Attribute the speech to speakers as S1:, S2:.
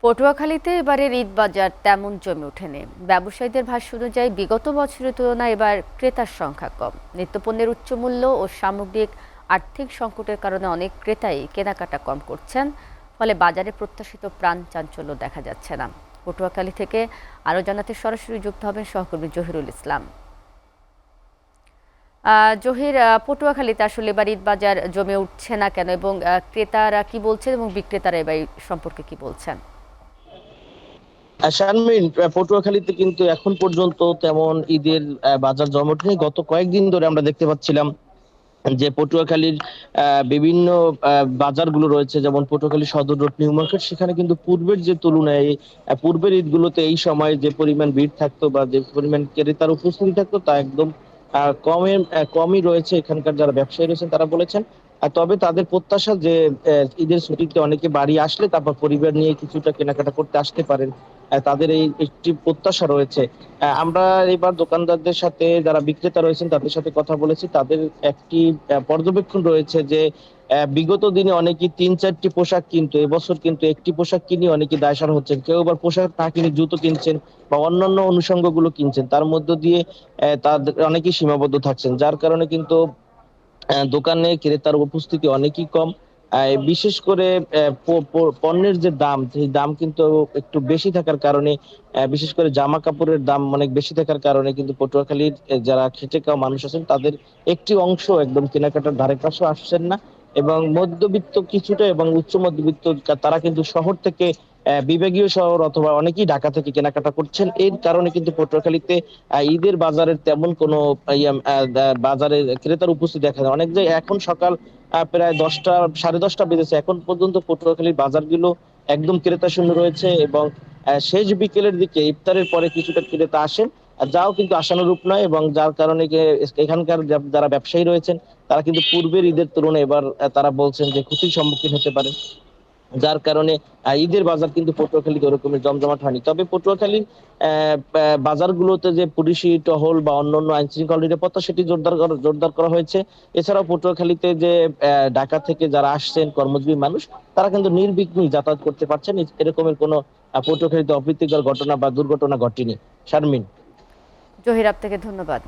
S1: পটুয়াখালীতে এবারের ঈদ বাজার তেমন জমে ওঠেনি। ব্যবসায়ীদের ভাষ্য অনুযায়ী বিগত বছরের তুলনায় এবার ক্রেতার সংখ্যা কম। নিত্যপণ্যের উচ্চ মূল্য ও সামগ্রিক আর্থিক সংকটের কারণে অনেক ক্রেতাই কেনাকাটা কম করছেন। ফলে বাজারে প্রত্যাশিত প্রাণ চাঞ্চল্য দেখা যাচ্ছে না। পটুয়াখালী থেকে আরও জানাতে সরাসরি যুক্ত হবেন সহকর্মী জহিরুল ইসলাম। জহির, পটুয়াখালীতে আসলে এবার ঈদ বাজার জমে উঠছে না কেন, এবং ক্রেতারা কি বলছেন এবং বিক্রেতারা এবার সম্পর্কে কি বলছেন?
S2: শারমিন, পটুয়াখালীতে কিন্তু এখন পর্যন্ত তেমন ঈদের বাজার জমে ওঠেনি। গত কয়েকদিন ধরে আমরা দেখতে পাচ্ছিলাম যে পটুয়াখালীর বিভিন্ন বাজারগুলো রয়েছে, যেমন পটুয়াখালী সদর রোড নিউ মার্কেট, সেখানে কিন্তু পূর্বের যে তুলনায় পূর্বের ঈদগুলোতে এই সময় যে পরিমাণ ভিড় থাকতো বা যে পরিমাণ ক্রেতার উপস্থিতি থাকতো তা একদম কমই রয়েছে। এখানকার যারা ব্যবসায়ী রয়েছেন তারা বলেছেন। তবে তাদের প্রত্যাশা যে ঈদের ছুটিতে অনেকে বাড়ি আসলে তারপর পরিবার নিয়ে কিছুটা কেনাকাটা করতে আসতে পারেন। তাদের এই একটি প্রত্যাশা রয়েছে। আমরা এবার দোকানদারদের সাথে, যারা বিক্রেতা রয়েছেন তাদের সাথে কথা বলেছি। তাদের একটি পর্যবেক্ষণ রয়েছে যে বিগত দিনে অনেকেই ৩-৪টি পোশাক কিনতো, এবছর কিন্তু একটি পোশাক কিনে অনেকে দায়সার হচ্ছেন। কেউ আবার পোশাক না কিনে জুতো কিনছেন বা অন্যান্য অনুষঙ্গগুলো কিনছেন। তার মধ্য দিয়ে তাদের অনেকেই সীমাবদ্ধ থাকছেন, যার কারণে কিন্তু দোকানে ক্রেতার উপস্থিতি অনেকই কম। বিশেষ করে পণ্যের যে দাম, সেই দাম কিন্তু একটু বেশি থাকার কারণে, বিশেষ করে জামা কাপড়ের দাম অনেক বেশি থাকার কারণে কিন্তু পটুয়াখালীর যারা খেটে খাওয়া মানুষ আছেন তাদের একটি অংশ একদম কেনাকাটার ধারে কাছেও আসছেন না। এবং মধ্যবিত্ত কিছুটা এবং উচ্চ মধ্যবিত্ত তারা কিন্তু শহর থেকে, বিভাগীয় শহর অথবা অনেকেই ঢাকা থেকে কেনাকাটা করছেন। এর কারণে কিন্তু পটুয়াখালীতে ঈদের বাজারের তেমন কোনো বাজারে ক্রেতার উপস্থিতি দেখা যায়। অনেক জায়গায় এখন সকাল প্রায় 10টা, 10:30 বেজেছে, এখন পর্যন্ত পটুয়াখালীর বাজারগুলো একদম ক্রেতা শূন্য রয়েছে। এবং শেষ বিকেলের দিকে ইফতারের পরে কিছুটা ক্রেতা আসেন, যাও কিন্তু আশানুরূপ নয়। এবং যার কারণে এখানকার যারা ব্যবসায়ী রয়েছেন তারা কিন্তু পূর্বের ঈদের তুলনায় এবার তারা বলছেন যে ক্ষতির সম্মুখীন হতে পারেন। যার কারণে ঈদের বাজার কিন্তু পটুয়াখালীতে ওরকমের জমজমাট হয়নি। তবে পটুয়াখালীর বাজারগুলোতে যে পুলিশি টহল বা অন্যান্য আইন শৃঙ্খলা নিরাপত্তা, সেটি জোরদার করা হয়েছে। এছাড়াও পটুয়াখালীতে যে ঢাকা থেকে যারা আসছেন কর্মজীবী মানুষ, তারা কিন্তু নির্বিঘ্নে যাতায়াত করতে পারছেন। এরকমের কোনো পটুয়াখালীতে অপ্রীতিকর ঘটনা বা দুর্ঘটনা ঘটেনি। শারমিন।
S1: জহির, আপনাকে ধন্যবাদ।